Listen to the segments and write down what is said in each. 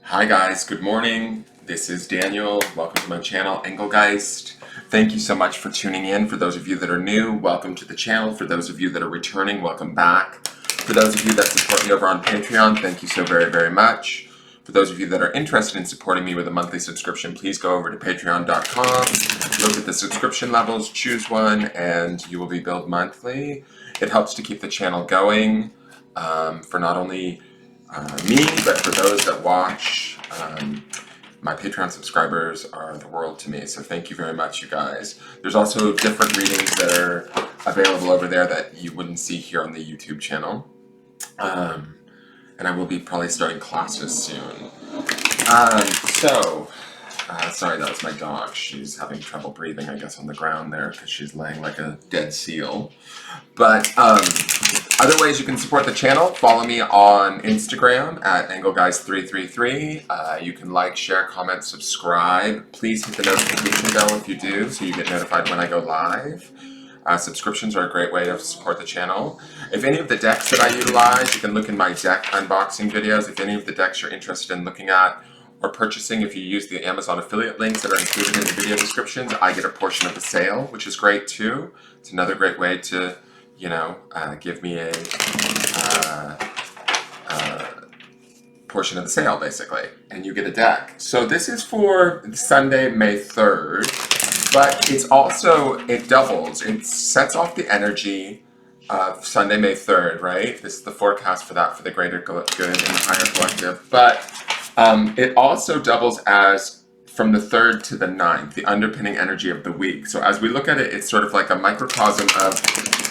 Hi guys, good morning. This is Daniel. Welcome to my channel, Engelgeist. Thank you so much for tuning in. For those of you that are new, welcome to the channel. For those of you that are returning, welcome back. For those of you that support me over on Patreon, thank you so very, very much. For those of you that are interested in supporting me with a monthly subscription, please go over to patreon.com, look at the subscription levels, choose one, and you will be billed monthly. It helps to keep the channel going for not only me, but for those that watch. My Patreon subscribers are the world to me, so thank you very much, you guys. There's also different readings that are available over there that you wouldn't see here on the YouTube channel. And I will be probably starting classes soon. Sorry, that was my dog. She's having trouble breathing, I guess, on the ground there because she's laying like a dead seal. But other ways you can support the channel, follow me on Instagram at Engelgeist333. You can like, share, comment, subscribe. Please hit the notification bell if you do, so you get notified when I go live. Subscriptions are a great way to support the channel. If any of the decks that I utilize, you can look in my deck unboxing videos. If any of the decks you're interested in looking at or purchasing, if you use the Amazon affiliate links that are included in the video descriptions, I get a portion of the sale, which is great too. It's another great way to, you know, give me a portion of the sale, basically, and you get a deck. So this is for Sunday, May 3rd, but it's also, it doubles. It sets off the energy of Sunday, May 3rd, right? This is the forecast for that, for the greater good and the higher collective. But it also doubles as from the 3rd to the 9th, the underpinning energy of the week. So as we look at it, it's sort of like a microcosm of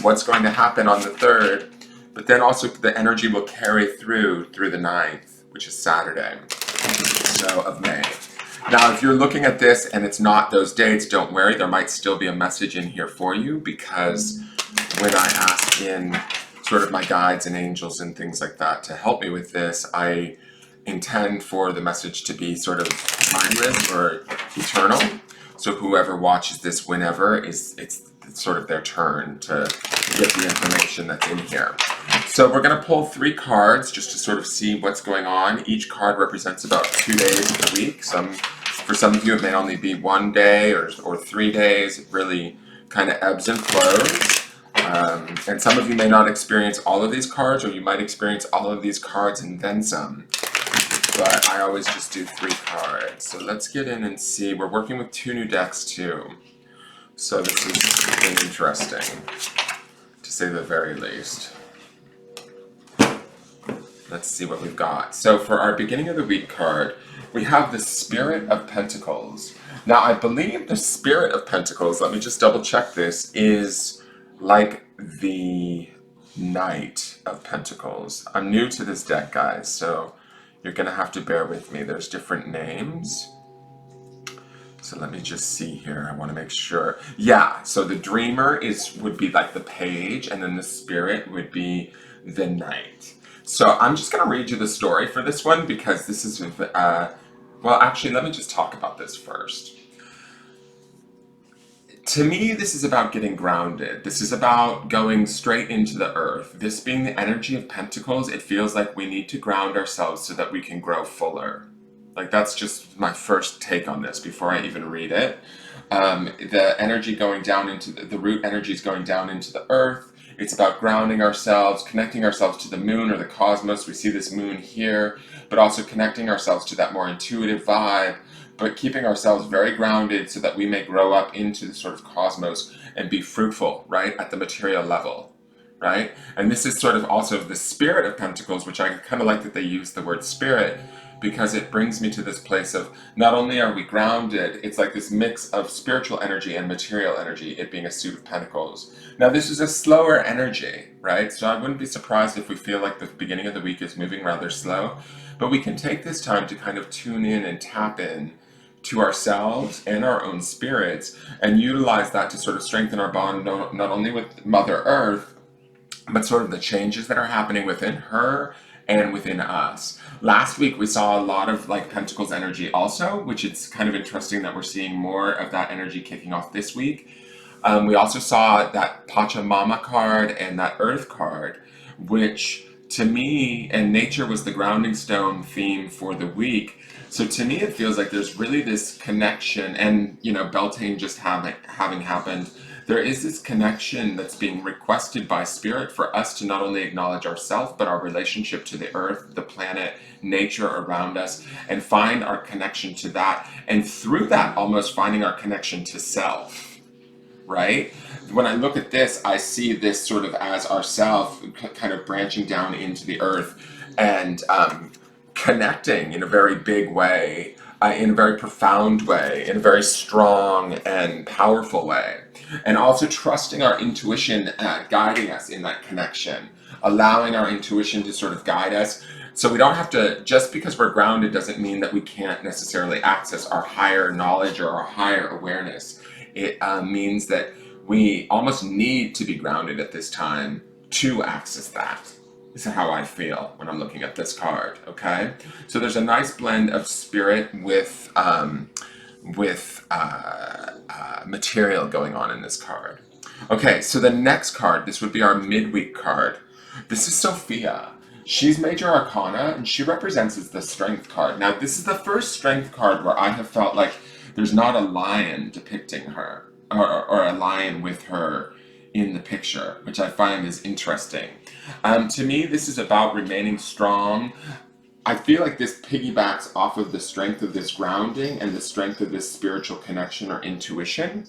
what's going to happen on the 3rd, but then also the energy will carry through the 9th, which is Saturday, so of May. Now, if you're looking at this and it's not those dates, don't worry, there might still be a message in here for you, because when I ask in sort of my guides and angels and things like that to help me with this, I intend for the message to be sort of timeless or eternal. So whoever watches this whenever, it's sort of their turn to get the information that's in here. So we're going to pull 3 cards just to sort of see what's going on. Each card represents about 2 days of the week. For some of you, it may only be 1 day or 3 days. It really kind of ebbs and flows. And some of you may not experience all of these cards, or you might experience all of these cards and then some. But I always just do 3 cards. So let's get in and see. We're working with 2 new decks too. So this has been interesting, to say the very least. Let's see what we've got. So for our beginning of the week card, we have the Spirit of Pentacles. Now I believe the Spirit of Pentacles, let me just double check this, is like the Knight of Pentacles. I'm new to this deck, guys, so you're going to have to bear with me. There's different names. So let me just see here. I want to make sure. Yeah, so the Dreamer would be like the Page, and then the Spirit would be the Knight. So I'm just going to read you the story for this one, because this is, well, actually, let me just talk about this first. To me, this is about getting grounded. This is about going straight into the earth. This being the energy of Pentacles, it feels like we need to ground ourselves so that we can grow fuller. Like, that's just my first take on this before I even read it. The energy going down into the root energy is going down into the earth. It's about grounding ourselves, connecting ourselves to the moon or the cosmos. We see this moon here, but also connecting ourselves to that more intuitive vibe, but keeping ourselves very grounded so that we may grow up into the sort of cosmos and be fruitful, right, at the material level, right? And this is sort of also the Spirit of Pentacles, which I kind of like that they use the word spirit, because it brings me to this place of not only are we grounded, it's like this mix of spiritual energy and material energy, it being a suit of pentacles. Now this is a slower energy, right? So I wouldn't be surprised if we feel like the beginning of the week is moving rather slow, but we can take this time to kind of tune in and tap in to ourselves and our own spirits, and utilize that to sort of strengthen our bond not only with Mother Earth, but sort of the changes that are happening within her and within us. Last week we saw a lot of like Pentacles energy also, which it's kind of interesting that we're seeing more of that energy kicking off this week. We also saw that Pachamama card and that Earth card, which to me, and nature was the grounding stone theme for the week. So to me, it feels like there's really this connection, and Beltane just having happened. There is this connection that's being requested by spirit for us to not only acknowledge ourselves, but our relationship to the earth, the planet, nature around us, and find our connection to that. And through that, almost finding our connection to self, right? When I look at this, I see this sort of as ourself kind of branching down into the earth and connecting in a very big way, in a very profound way, in a very strong and powerful way. And also trusting our intuition guiding us in that connection, allowing our intuition to sort of guide us. So we don't have to, just because we're grounded doesn't mean that we can't necessarily access our higher knowledge or our higher awareness. It means that we almost need to be grounded at this time to access that. This is how I feel when I'm looking at this card, okay? So there's a nice blend of spirit with material going on in this card. Okay, so the next card, this would be our midweek card. This is Sophia. She's Major Arcana, and she represents as the Strength card. Now, this is the first Strength card where I have felt like there's not a lion depicting her, or a lion with her in the picture, which I find is interesting. To me, this is about remaining strong. I feel like this piggybacks off of the strength of this grounding and the strength of this spiritual connection or intuition.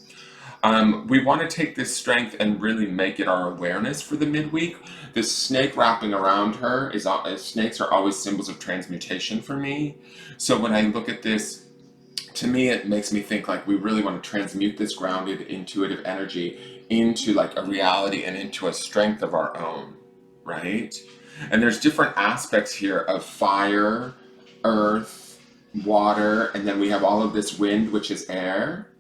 We want to take this strength and really make it our awareness for the midweek. This snake wrapping around her snakes are always symbols of transmutation for me. So when I look at this, to me, it makes me think like we really want to transmute this grounded, intuitive energy into like a reality and into a strength of our own, right? And there's different aspects here of fire, earth, water, and then we have all of this wind, which is air.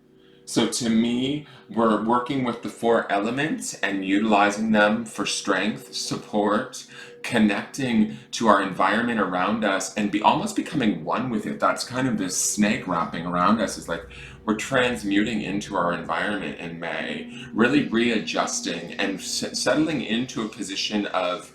So to me, we're working with the 4 elements and utilizing them for strength, support, connecting to our environment around us, and almost becoming one with it. That's kind of this snake wrapping around us. Is like we're transmuting into our environment in May, really readjusting and settling into a position of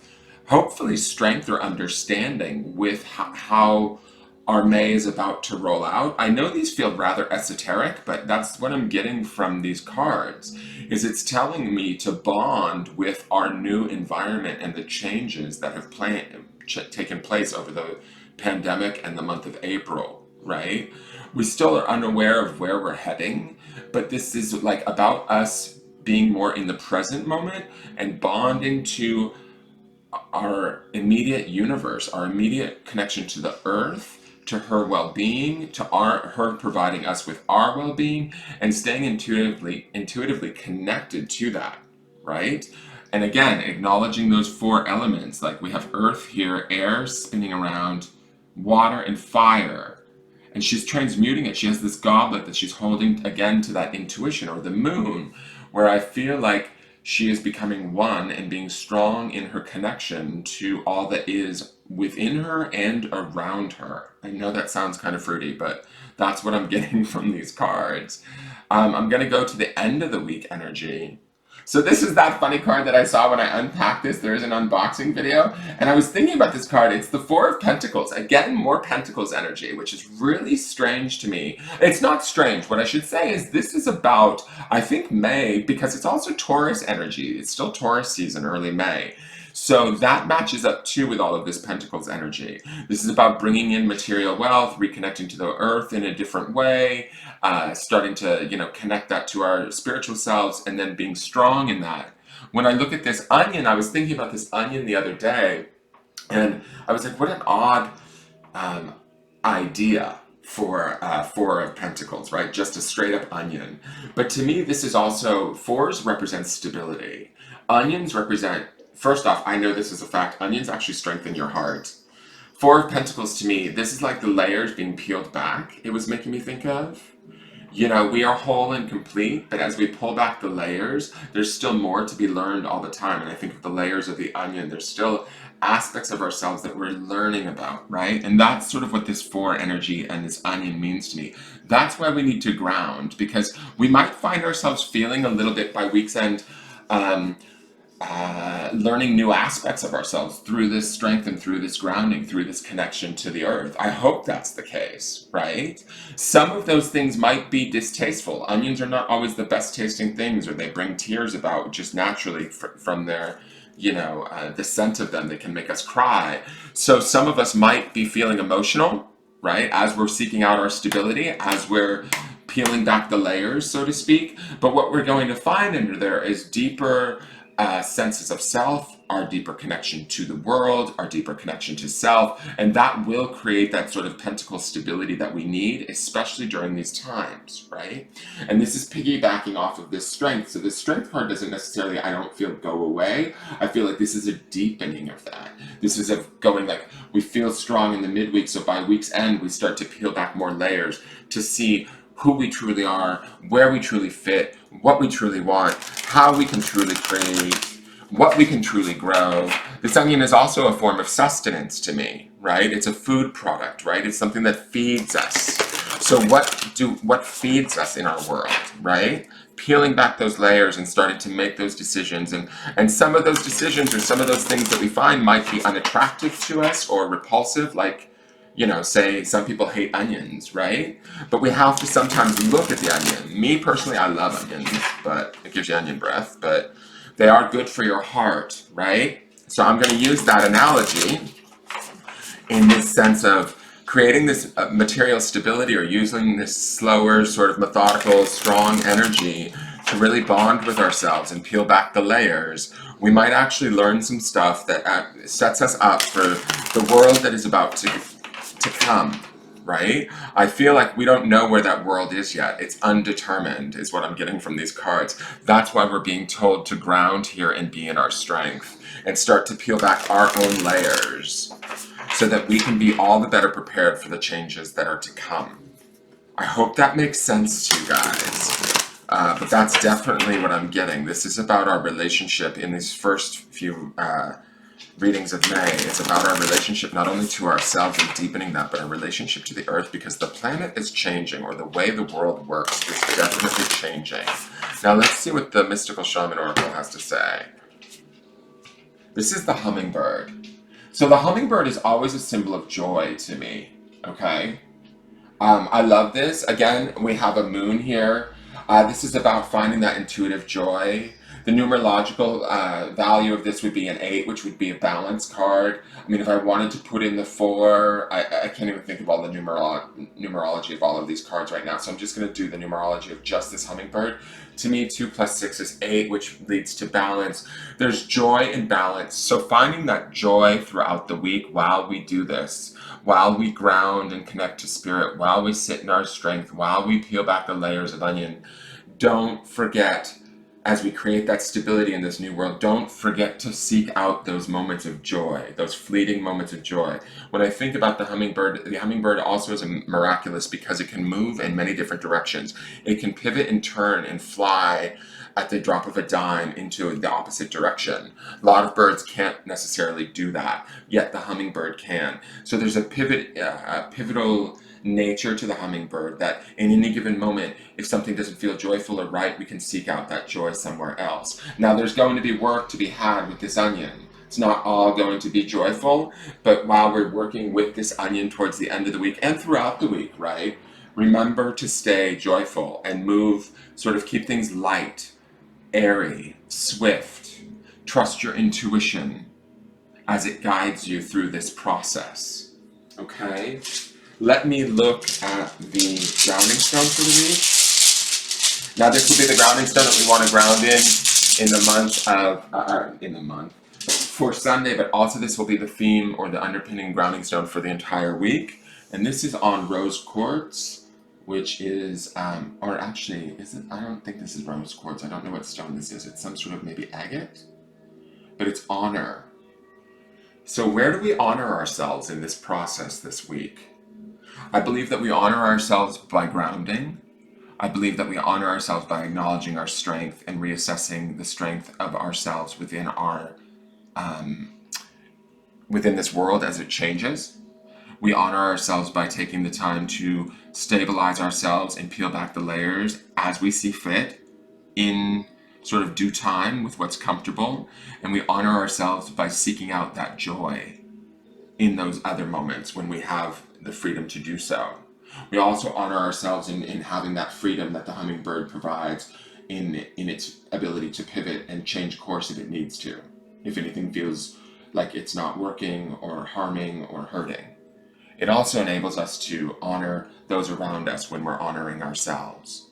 hopefully strength or understanding with how our May is about to roll out. I know these feel rather esoteric, but that's what I'm getting from these cards, is it's telling me to bond with our new environment and the changes that have taken place over the pandemic and the month of April, right? We still are unaware of where we're heading, but this is like about us being more in the present moment and bonding to our immediate universe, our immediate connection to the earth, to her well-being, to her providing us with our well-being, and staying intuitively connected to that, right? And again, acknowledging those 4 elements, like we have earth here, air spinning around, water and fire, and she's transmuting it. She has this goblet that she's holding again to that intuition, or the moon, where I feel like she is becoming one and being strong in her connection to all that is within her and around her. I know that sounds kind of fruity, but that's what I'm getting from these cards. I'm going to go to the end of the week energy. So this is that funny card that I saw when I unpacked this. There is an unboxing video, and I was thinking about this card. It's the 4 of Pentacles. Again, more Pentacles energy, which is really strange to me. It's not strange. What I should say is this is about, I think, May, because it's also Taurus energy. It's still Taurus season, early May. So that matches up too with all of this Pentacles energy. This is about bringing in material wealth, reconnecting to the earth in a different way, starting to, connect that to our spiritual selves, and then being strong in that. When I look at this onion, I was thinking about this onion the other day, and I was like, what an odd idea for 4 of Pentacles, right? Just a straight up onion. But to me, this is also, 4s represent stability. Onions represent, first off, I know this is a fact, onions actually strengthen your heart. 4 of Pentacles to me, this is like the layers being peeled back, it was making me think of. We are whole and complete, but as we pull back the layers, there's still more to be learned all the time. And I think of the layers of the onion, there's still aspects of ourselves that we're learning about, right? And that's sort of what this 4 energy and this onion means to me. That's why we need to ground, because we might find ourselves feeling a little bit by week's end, learning new aspects of ourselves through this strength and through this grounding, through this connection to the earth. I hope that's the case, right? Some of those things might be distasteful. Onions are not always the best tasting things, or they bring tears about just naturally from their, the scent of them. They can make us cry. So some of us might be feeling emotional, right? As we're seeking out our stability, as we're peeling back the layers, so to speak. But what we're going to find under there is deeper senses of self, our deeper connection to the world, our deeper connection to self, and that will create that sort of pentacle stability that we need, especially during these times, right? And this is piggybacking off of this strength. So this strength card doesn't necessarily, I don't feel, go away. I feel like this is a deepening of that. This is a going like, we feel strong in the midweek, so by week's end, we start to peel back more layers to see who we truly are, where we truly fit, what we truly want, how we can truly create, what we can truly grow. This onion is also a form of sustenance to me, right? It's a food product, right? It's something that feeds us. So what feeds us in our world, right? Peeling back those layers and starting to make those decisions, and some of those decisions or some of those things that we find might be unattractive to us or repulsive, like, say some people hate onions, right? But we have to sometimes look at the onion. Me personally, I love onions, but it gives you onion breath, but they are good for your heart, right? So I'm going to use that analogy in this sense of creating this material stability, or using this slower, sort of methodical, strong energy to really bond with ourselves and peel back the layers. We might actually learn some stuff that sets us up for the world that is about to come, right? I feel like we don't know where that world is yet. It's undetermined, is what I'm getting from these cards. That's why we're being told to ground here and be in our strength and start to peel back our own layers so that we can be all the better prepared for the changes that are to come. I hope that makes sense to you guys. But that's definitely what I'm getting. This is about our relationship in these first few readings of May. It's about our relationship not only to ourselves and deepening that, but our relationship to the earth, because the planet is changing, or the way the world works is definitely changing. Now let's see what the Mystical Shaman Oracle has to say. This is the hummingbird. So the hummingbird is always a symbol of joy to me, okay? I love this. Again, we have a moon here. This is about finding that intuitive joy. The numerological value of this would be an 8, which would be a balance card. I mean, if I wanted to put in the 4, I can't even think of all the numerology of all of these cards right now, so I'm just going to do the numerology of just this hummingbird. To me, 2 plus 6 is 8, which leads to balance. There's joy and balance, so finding that joy throughout the week while we do this, while we ground and connect to spirit, while we sit in our strength, while we peel back the layers of onion. Don't forget, as we create that stability in this new world, don't forget to seek out those moments of joy, those fleeting moments of joy. When I think about the hummingbird also is miraculous because it can move in many different directions. It can pivot and turn and fly at the drop of a dime into the opposite direction. A lot of birds can't necessarily do that, yet the hummingbird can. So there's a pivotal nature to the hummingbird, that in any given moment, if something doesn't feel joyful or right, we can seek out that joy somewhere else. Now there's going to be work to be had with this onion. It's not all going to be joyful, but while we're working with this onion towards the end of the week and throughout the week, right, remember to stay joyful and move, sort of keep things light, airy, swift. Trust your intuition as it guides you through this process. Okay? Let me look at the grounding stone for the week. Now this will be the grounding stone that we want to ground in the month for Sunday, but also this will be the theme or the underpinning grounding stone for the entire week. And this is on rose quartz, which is, or actually, is it? I don't think this is rose quartz. I don't know what stone this is. It's some sort of maybe agate, but it's honor. So where do we honor ourselves in this process this week? I believe that we honor ourselves by grounding. I believe that we honor ourselves by acknowledging our strength and reassessing the strength of ourselves within our within this world as it changes. We honor ourselves by taking the time to stabilize ourselves and peel back the layers as we see fit in sort of do time with what's comfortable, and we honor ourselves by seeking out that joy in those other moments when we have the freedom to do so. We also honor ourselves in having that freedom that the hummingbird provides in its ability to pivot and change course if it needs to, if anything feels like it's not working or harming or hurting. It also enables us to honor those around us when we're honoring ourselves.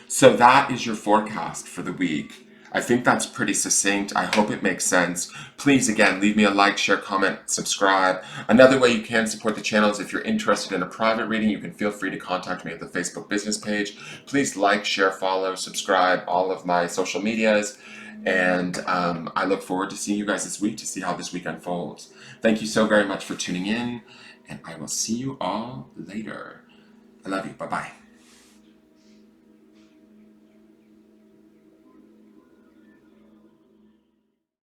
So that is your forecast for the week. I think that's pretty succinct. I hope it makes sense. Please, again, leave me a like, share, comment, subscribe. Another way you can support the channel is if you're interested in a private reading, you can feel free to contact me at the Facebook business page. Please like, share, follow, subscribe, all of my social medias. And I look forward to seeing you guys this week to see how this week unfolds. Thank you so very much for tuning in, and I will see you all later. I love you. Bye-bye.